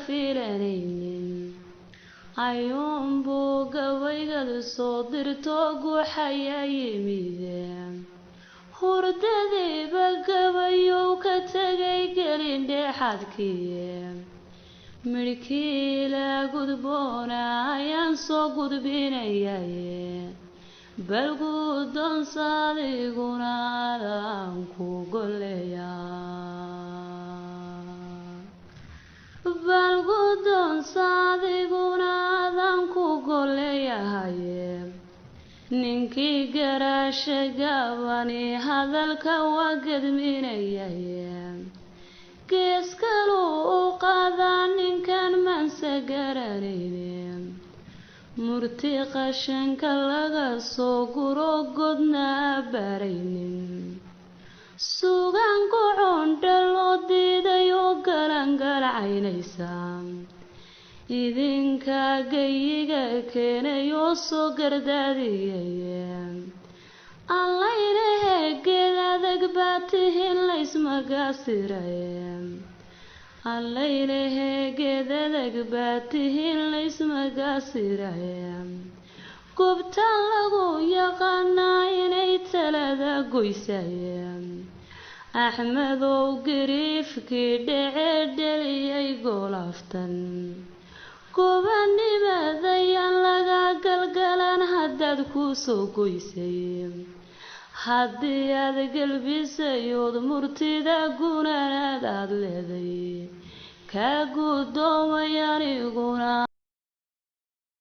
filanaynin ayuunbuu gabaygadu soo dirto guuxayaa yimideen hurdadiiba gabayuu ka tegay gelin dheexadkii midhkii la gudboona ayaan soo gudbinayaye bal guddoonsadiguna adaan ku golleeyahaye ninkii garaasha gaabani hadalka waa gedminayaye gees kaluu u qaadaa ninkan manse garanaynin murti qashanka laga soo guro godna baraynin suugaan ku cundha loo diiday oo galangalcaynaysa idinka gayiga keenay oo soo gardaadiyaye allaylehe geed adag baa tihin laysmagaasiraye allaylehe geed adag baa tihin laysmagaasiraye gubtaan lagu yaqaanaa inay talada goysaye axmedow gariifkii dhece dheliyay goolaftan gobanimadayaan laga galgalan haddaad ku soo goysay haddii aad gelbisayood murtida gunaanaad aad leeday kaa guddoomay aniguna